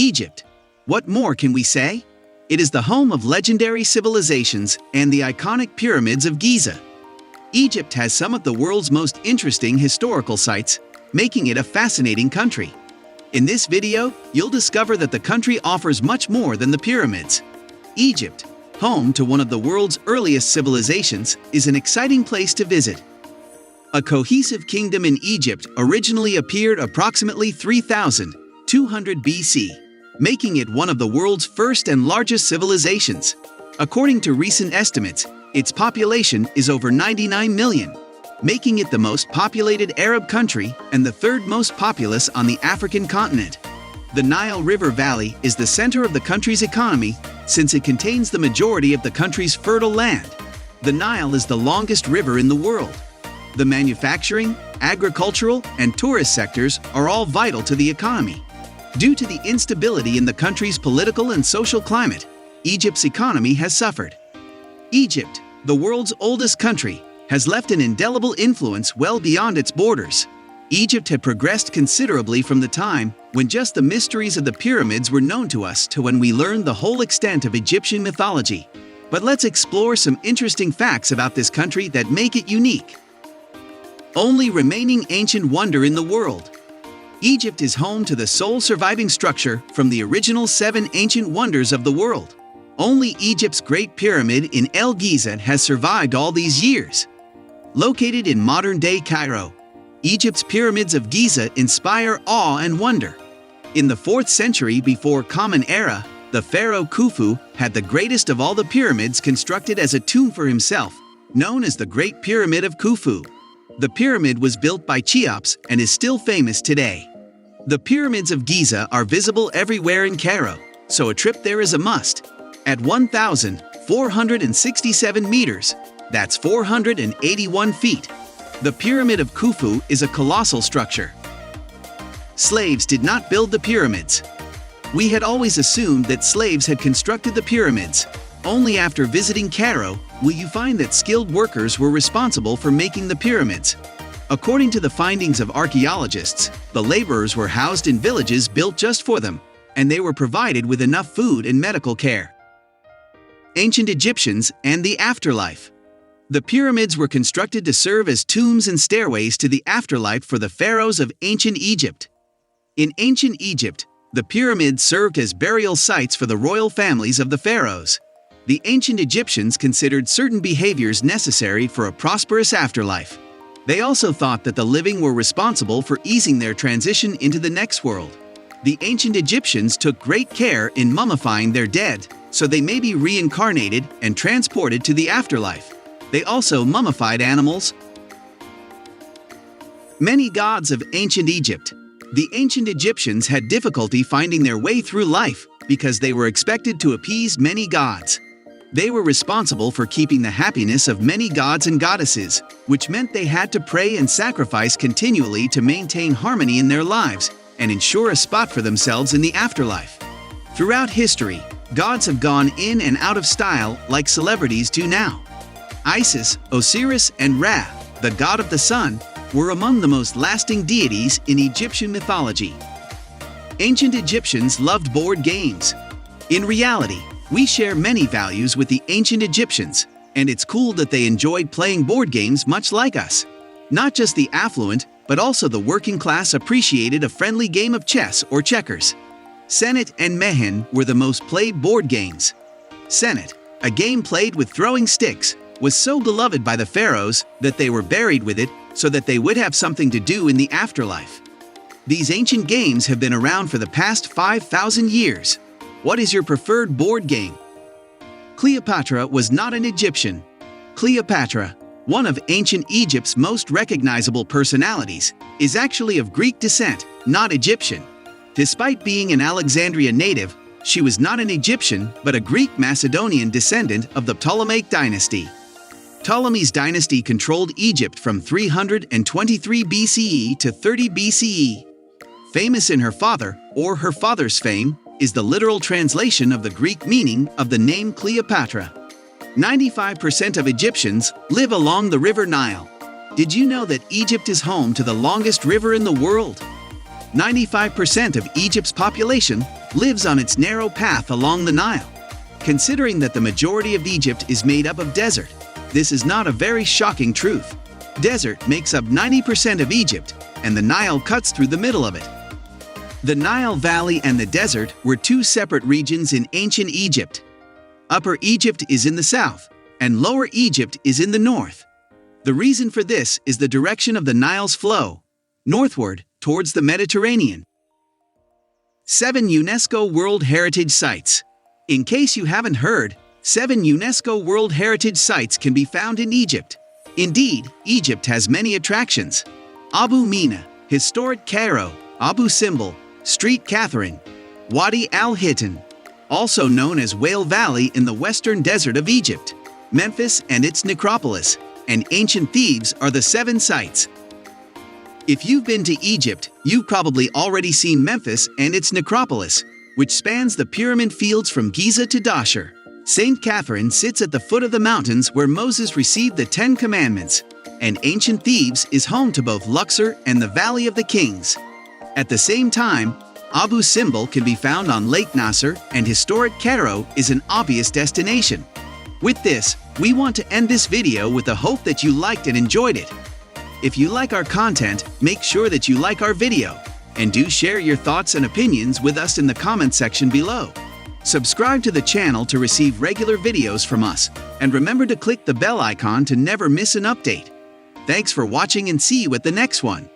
Egypt. What more can we say? It is the home of legendary civilizations and the iconic Pyramids of Giza. Egypt has some of the world's most interesting historical sites, making it a fascinating country. In this video, you'll discover that the country offers much more than the pyramids. Egypt, home to one of the world's earliest civilizations, is an exciting place to visit. A cohesive kingdom in Egypt originally appeared approximately 3200 BC, making it one of the world's first and largest civilizations. According to recent estimates, its population is over 99 million, making it the most populated Arab country and the third most populous on the African continent. The Nile River Valley is the center of the country's economy since it contains the majority of the country's fertile land. The Nile is the longest river in the world. The manufacturing, agricultural, and tourist sectors are all vital to the economy. Due to the instability in the country's political and social climate, Egypt's economy has suffered. Egypt, the world's oldest country, has left an indelible influence well beyond its borders. Egypt had progressed considerably from the time when just the mysteries of the pyramids were known to us to when we learned the whole extent of Egyptian mythology. But let's explore some interesting facts about this country that make it unique. Only remaining ancient wonder in the world. Egypt is home to the sole surviving structure from the original 7 ancient wonders of the world. Only Egypt's Great Pyramid in El Giza has survived all these years. Located in modern-day Cairo, Egypt's Pyramids of Giza inspire awe and wonder. In the 4th century before Common Era, the pharaoh Khufu had the greatest of all the pyramids constructed as a tomb for himself, known as the Great Pyramid of Khufu. The pyramid was built by Cheops and is still famous today. The Pyramids of Giza are visible everywhere in Cairo, so a trip there is a must. At 1,467 meters, that's 481 feet, the Pyramid of Khufu is a colossal structure. Slaves did not build the pyramids. We had always assumed that slaves had constructed the pyramids. Only after visiting Cairo will you find that skilled workers were responsible for making the pyramids. According to the findings of archaeologists, the laborers were housed in villages built just for them, and they were provided with enough food and medical care. Ancient Egyptians and the afterlife. The pyramids were constructed to serve as tombs and stairways to the afterlife for the pharaohs of ancient Egypt. In ancient Egypt, the pyramids served as burial sites for the royal families of the pharaohs. The ancient Egyptians considered certain behaviors necessary for a prosperous afterlife. They also thought that the living were responsible for easing their transition into the next world. The ancient Egyptians took great care in mummifying their dead, so they may be reincarnated and transported to the afterlife. They also mummified animals. Many gods of ancient Egypt. The ancient Egyptians had difficulty finding their way through life because they were expected to appease many gods. They were responsible for keeping the happiness of many gods and goddesses, which meant they had to pray and sacrifice continually to maintain harmony in their lives and ensure a spot for themselves in the afterlife. Throughout history, gods have gone in and out of style like celebrities do now. Isis, Osiris, and Ra, the god of the sun, were among the most lasting deities in Egyptian mythology. Ancient Egyptians loved board games. In reality, we share many values with the ancient Egyptians, and it's cool that they enjoyed playing board games much like us. Not just the affluent, but also the working class appreciated a friendly game of chess or checkers. Senet and Mehen were the most played board games. Senet, a game played with throwing sticks, was so beloved by the pharaohs that they were buried with it so that they would have something to do in the afterlife. These ancient games have been around for the past 5,000 years. What is your preferred board game? Cleopatra was not an Egyptian. Cleopatra, one of ancient Egypt's most recognizable personalities, is actually of Greek descent, not Egyptian. Despite being an Alexandria native, she was not an Egyptian but a Greek Macedonian descendant of the Ptolemaic dynasty. Ptolemy's dynasty controlled Egypt from 323 BCE to 30 BCE. Famous in her father, or her father's fame, is the literal translation of the Greek meaning of the name Cleopatra. 95% of Egyptians live along the river Nile. Did you know that Egypt is home to the longest river in the world? 95% of Egypt's population lives on its narrow path along the Nile. Considering that the majority of Egypt is made up of desert, this is not a very shocking truth. Desert makes up 90% of Egypt, and the Nile cuts through the middle of it. The Nile Valley and the desert were two separate regions in ancient Egypt. Upper Egypt is in the south, and Lower Egypt is in the north. The reason for this is the direction of the Nile's flow, northward towards the Mediterranean. 7 UNESCO World Heritage Sites. In case you haven't heard, 7 UNESCO World Heritage Sites can be found in Egypt. Indeed, Egypt has many attractions. Abu Mina, Historic Cairo, Abu Simbel, Street Catherine, Wadi al-Hittan, also known as Whale Valley in the western desert of Egypt, Memphis and its necropolis, and ancient Thebes are the 7 sites. If you've been to Egypt, you've probably already seen Memphis and its necropolis, which spans the pyramid fields from Giza to Dahshur. St. Catherine sits at the foot of the mountains where Moses received the 10 Commandments, and ancient Thebes is home to both Luxor and the Valley of the Kings. At the same time, Abu Simbel can be found on Lake Nasser, and historic Cairo is an obvious destination. With this, we want to end this video with the hope that you liked and enjoyed it. If you like our content, make sure that you like our video, and do share your thoughts and opinions with us in the comment section below. Subscribe to the channel to receive regular videos from us, and remember to click the bell icon to never miss an update. Thanks for watching and see you at the next one.